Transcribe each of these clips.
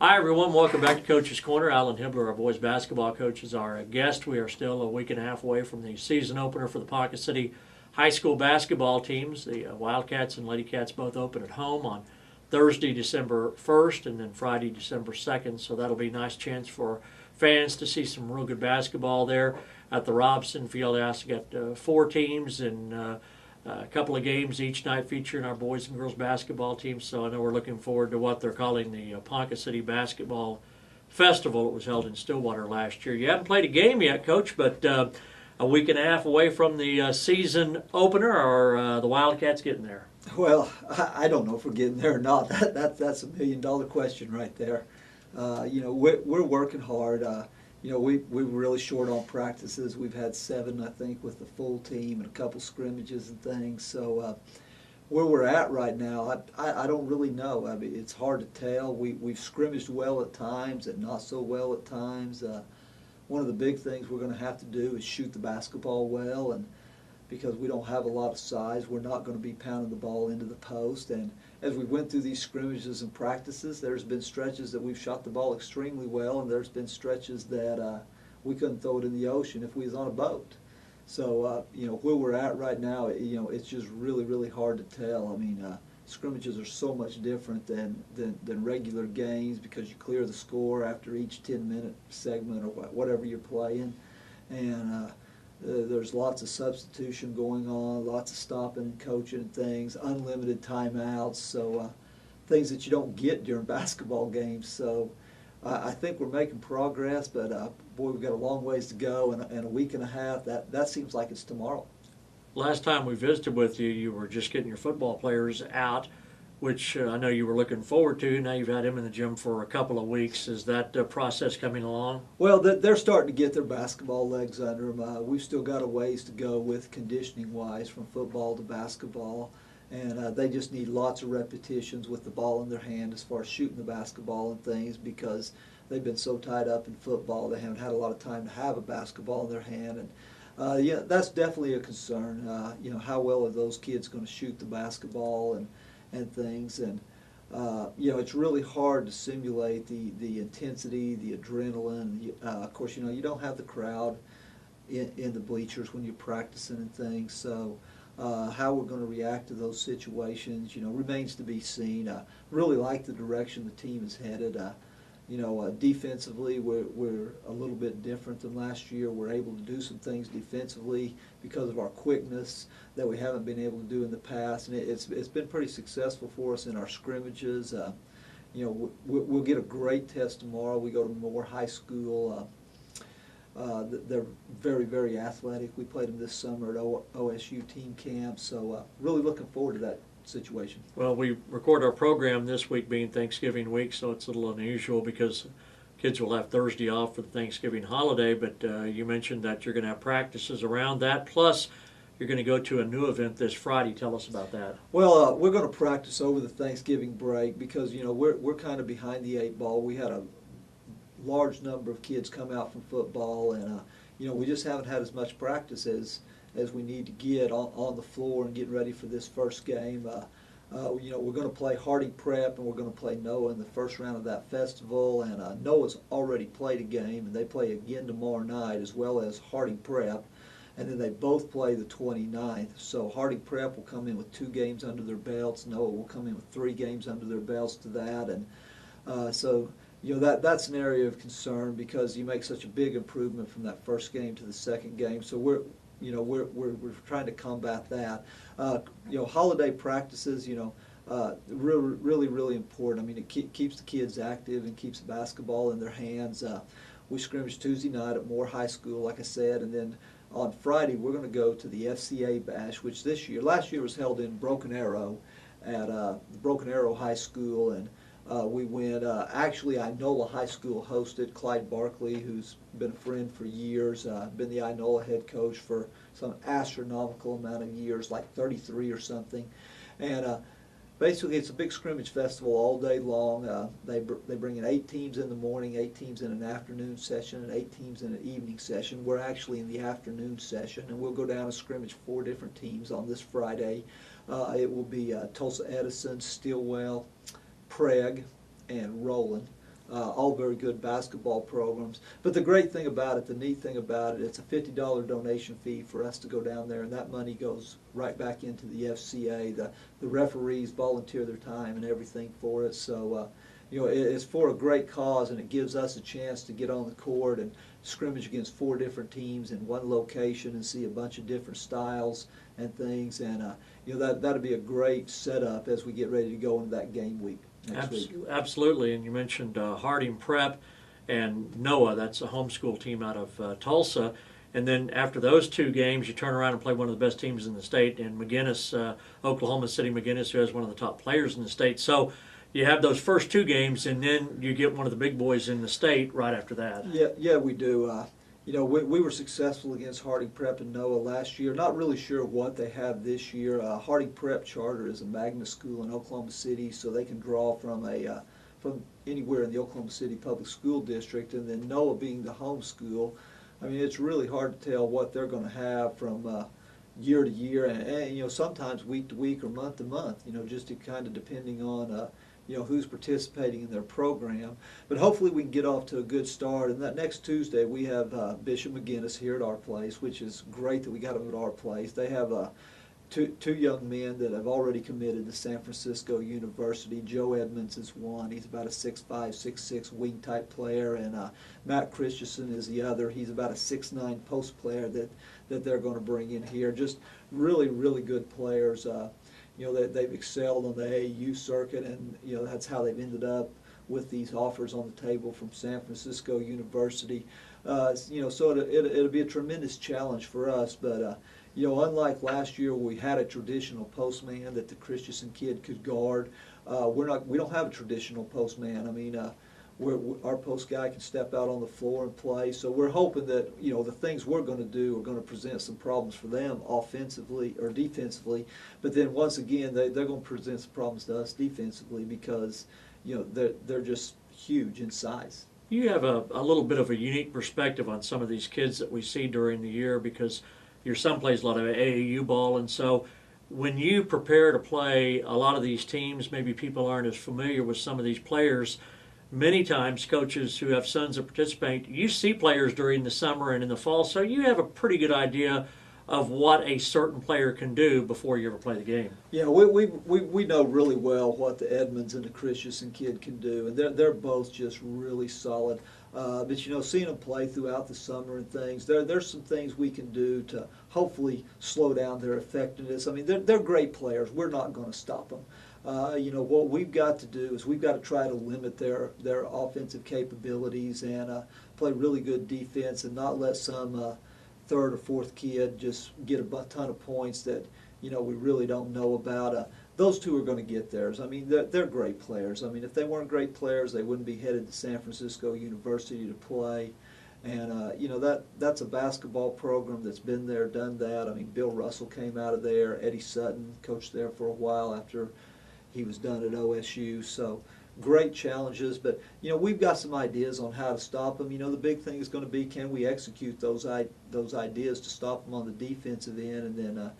Hi everyone, welcome back to Coach's Corner. Alan Hibler, our boys basketball coach, is our guest. We are still a week and a half away from the season opener for the Ponca City high school basketball teams. The Wildcats and Lady Cats both open at home on Thursday, December 1st, and then Friday, December 2nd. So that'll be a nice chance for fans to see some real good basketball there at the Robson Fieldhouse. We got four teams and a couple of games each night featuring our boys and girls basketball teams. So I know we're looking forward to what they're calling the Ponca City Basketball Festival. It was held in Stillwater last year. You haven't played a game yet, Coach, but a week and a half away from the season opener. Are the Wildcats getting there? Well, I don't know if we're getting there or not. That's a $1 million question right there. We're working hard. We're really short on practices. We've had 7, I think, with the full team and a couple scrimmages and things. So where we're at right now, I don't really know. I mean, it's hard to tell. We've scrimmaged well at times and not so well at times. One of the big things we're going to have to do is shoot the basketball well, and because we don't have a lot of size, we're not going to be pounding the ball into the post. And as we went through these scrimmages and practices, there's been stretches that we've shot the ball extremely well, and there's been stretches that we couldn't throw it in the ocean if we was on a boat. So, where we're at right now, it's just really, really hard to tell. I mean, scrimmages are so much different than regular games because you clear the score after each 10-minute segment or whatever you're playing. And there's lots of substitution going on, lots of stopping and coaching and things, unlimited timeouts, so things that you don't get during basketball games. So I think we're making progress, but boy, we've got a long ways to go, and a week and a half, that seems like it's tomorrow. Last time we visited with you, you were just getting your football players out, which I know you were looking forward to. Now you've had them in the gym for a couple of weeks. Is that process coming along? Well, they're starting to get their basketball legs under them. We've still got a ways to go with conditioning-wise from football to basketball, and they just need lots of repetitions with the ball in their hand as far as shooting the basketball and things because they've been so tied up in football they haven't had a lot of time to have a basketball in their hand. And that's definitely a concern. How well are those kids going to shoot the basketball and things, and it's really hard to simulate the intensity, the adrenaline. Of course, you don't have the crowd in the bleachers when you're practicing and things, so how we're going to react to those situations, remains to be seen. I really like the direction the team is headed. Defensively, we're a little bit different than last year. We're able to do some things defensively because of our quickness that we haven't been able to do in the past, and it's been pretty successful for us in our scrimmages. We'll get a great test tomorrow. We go to Moore High School. They're very, very athletic. We played them this summer at OSU team camp, so really looking forward to that situation. Well, we record our program this week being Thanksgiving week, so it's a little unusual because kids will have Thursday off for the Thanksgiving holiday, but you mentioned that you're going to have practices around that, plus you're going to go to a new event this Friday. Tell us about that. Well, we're going to practice over the Thanksgiving break because, we're kind of behind the 8 ball. We had a large number of kids come out from football, and, we just haven't had as much practice as we need to get on the floor and get ready for this first game. We're going to play Harding Prep, and we're going to play Noah in the first round of that festival. And Noah's already played a game, and they play again tomorrow night, as well as Harding Prep. And then they both play the 29th. So Harding Prep will come in with 2 games under their belts. Noah will come in with 3 games under their belts to that. And that's an area of concern because you make such a big improvement from that first game to the second game. So we're trying to combat that. Holiday practices, really, really important. I mean, it keeps the kids active and keeps the basketball in their hands. We scrimmage Tuesday night at Moore High School, like I said, and then on Friday we're going to go to the FCA Bash, which last year was held in Broken Arrow at Broken Arrow High School, and we went, actually Inola High School hosted. Clyde Barkley, who's been a friend for years, been the Inola head coach for some astronomical amount of years, like 33 or something. And basically it's a big scrimmage festival all day long. They bring in 8 teams in the morning, 8 teams in an afternoon session, and 8 teams in an evening session. We're actually in the afternoon session, and we'll go down and scrimmage 4 different teams on this Friday. It will be Tulsa Edison, Stillwell, Prague, and Roland. all very good basketball programs. But the great thing about it, the neat thing about it, it's a $50 donation fee for us to go down there, and that money goes right back into the FCA. The referees volunteer their time and everything for it. So, it's for a great cause, and it gives us a chance to get on the court and scrimmage against 4 different teams in one location and see a bunch of different styles and things. And, that'll be a great setup as we get ready to go into that game week. Absolutely, and you mentioned Harding Prep and Noah. That's a homeschool team out of Tulsa. And then after those 2 games, you turn around and play one of the best teams in the state in McGinnis, Oklahoma City McGinnis, who has one of the top players in the state. So you have those first 2 games, and then you get one of the big boys in the state right after that. Yeah, we do. We were successful against Harding Prep and Noah last year. Not really sure what they have this year. Harding Prep charter is a magnet school in Oklahoma City, so they can draw from anywhere in the Oklahoma City Public School District. And then Noah being the home school, I mean, it's really hard to tell what they're going to have from year to year, and sometimes week to week or month to month. Just kind of depending on who's participating in their program. But hopefully we can get off to a good start. And that next Tuesday we have Bishop McGinnis here at our place, which is great that we got them at our place. They have two young men that have already committed to San Francisco University. Joe Edmonds is one. He's about a 6'5", 6'6" wing type player, and Matt Christensen is the other. He's about a 6'9" post player that they're going to bring in here. Just really, really good players. They've excelled on the AAU circuit, and that's how they've ended up with these offers on the table from San Francisco University. So it'll be a tremendous challenge for us. But unlike last year, we had a traditional postman that the Christensen kid could guard. We don't have a traditional postman. I mean, our post guy can step out on the floor and play. So we're hoping that the things we're going to do are going to present some problems for them offensively or defensively. But then once again, they're going to present some problems to us defensively because they're just huge in size. You have a little bit of a unique perspective on some of these kids that we see during the year because your son plays a lot of AAU ball, and so when you prepare to play a lot of these teams, maybe people aren't as familiar with some of these players. Many times coaches who have sons that participate, you see players during the summer and in the fall, so you have a pretty good idea of what a certain player can do before you ever play the game. Yeah, we know really well what the Edmonds and the Christensen kid can do, and they're both just really solid. But seeing them play throughout the summer and things, there's some things we can do to hopefully slow down their effectiveness. I mean, they're great players. We're not going to stop them. What we've got to do is we've got to try to limit their offensive capabilities and play really good defense and not let some third or fourth kid just get a ton of points that we really don't know about. Those two are going to get theirs. I mean, they're great players. I mean, if they weren't great players, they wouldn't be headed to San Francisco University to play. And that's a basketball program that's been there, done that. I mean, Bill Russell came out of there. Eddie Sutton coached there for a while after he was done at OSU. So great challenges, but we've got some ideas on how to stop them. The big thing is going to be, can we execute those ideas to stop them on the defensive end, and then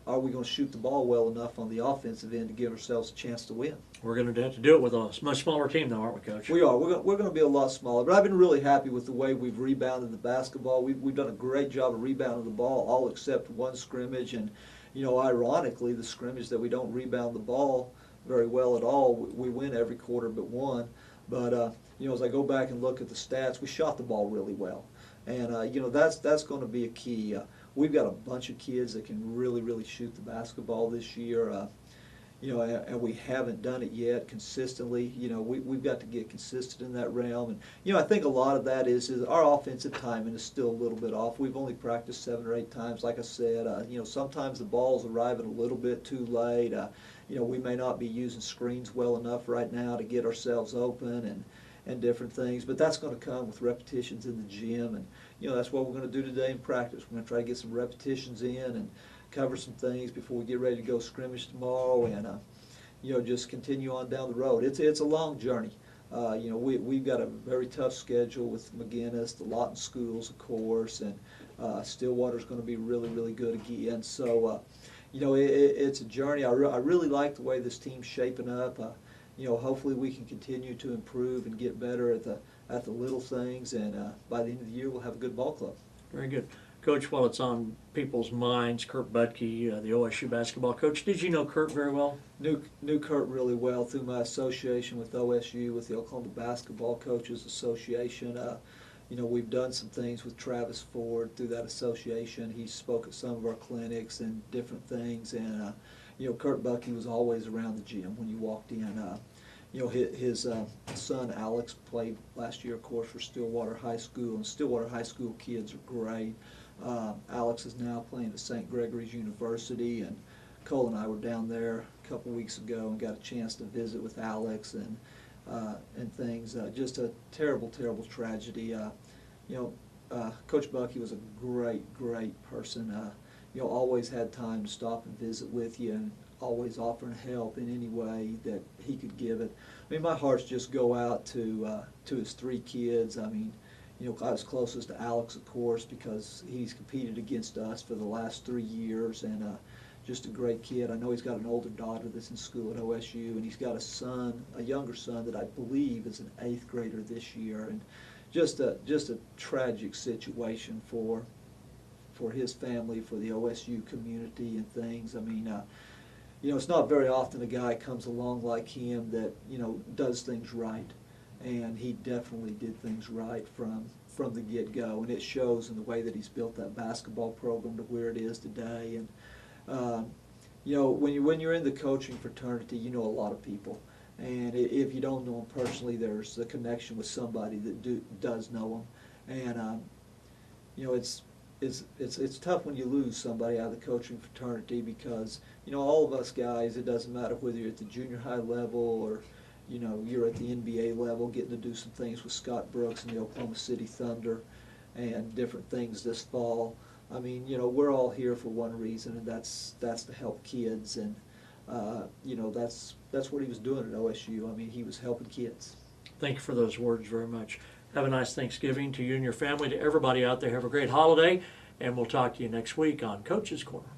are we going to shoot the ball well enough on the offensive end to give ourselves a chance to win? We're going to have to do it with a much smaller team, though, aren't we, Coach? We are. We're going to be a lot smaller, but I've been really happy with the way we've rebounded the basketball. We've done a great job of rebounding the ball, all except one scrimmage, and ironically, the scrimmage that we don't rebound the ball very well at all, we win every quarter but one. But as I go back and look at the stats, we shot the ball really well, and that's going to be a key. We've got a bunch of kids that can really, really shoot the basketball this year, and we haven't done it yet consistently. We've got to get consistent in that realm, and I think a lot of that is our offensive timing is still a little bit off. We've only practiced 7 or 8 times, like I said. Sometimes the ball's arriving a little bit too late. We may not be using screens well enough right now to get ourselves open and different things, but that's going to come with repetitions in the gym, and that's what we're going to do today in practice. We're going to try to get some repetitions in and cover some things before we get ready to go scrimmage tomorrow, and just continue on down the road. It's a long journey. We've got a very tough schedule with McGinnis, the Lawton schools, of course, and Stillwater's going to be really, really good again. So it's a journey. I really like the way this team's shaping up. hopefully we can continue to improve and get better at the little things, and by the end of the year we'll have a good ball club. Very good. Coach, while it's on people's minds, Kurt Budke, the OSU basketball coach, did you know Kurt very well? Knew Kurt really well through my association with OSU, with the Oklahoma Basketball Coaches Association. We've done some things with Travis Ford through that association. He spoke at some of our clinics and different things, and Kurt Budke was always around the gym when you walked in. His son Alex played last year, of course, for Stillwater High School, and Stillwater High School kids are great. Alex is now playing at St. Gregory's University, and Cole and I were down there a couple weeks ago and got a chance to visit with Alex and things. Just a terrible, terrible tragedy. Coach Budke was a great person. Always had time to stop and visit with you, and always offering help in any way that he could give it. I mean, my hearts just go out to his 3 kids. I mean, I was closest to Alex, of course, because he's competed against us for the last 3 years, and just a great kid. I know he's got an older daughter that's in school at OSU, and he's got a younger son that I believe is an 8th grader this year, and just a tragic situation for his family, for the OSU community and things. I mean, it's not very often a guy comes along like him that does things right. And he definitely did things right from the get-go, and it shows in the way that he's built that basketball program to where it is today. And when you're in the coaching fraternity, you know a lot of people, and if you don't know them personally, there's a connection with somebody that does know them. And it's tough when you lose somebody out of the coaching fraternity, because all of us guys, it doesn't matter whether you're at the junior high level or you're at the NBA level, getting to do some things with Scott Brooks and the Oklahoma City Thunder and different things this fall. I mean, we're all here for one reason, and that's to help kids, and that's what he was doing at OSU. I mean, he was helping kids. Thank you for those words very much. Have a nice Thanksgiving to you and your family. To everybody out there, have a great holiday, and we'll talk to you next week on Coach's Corner.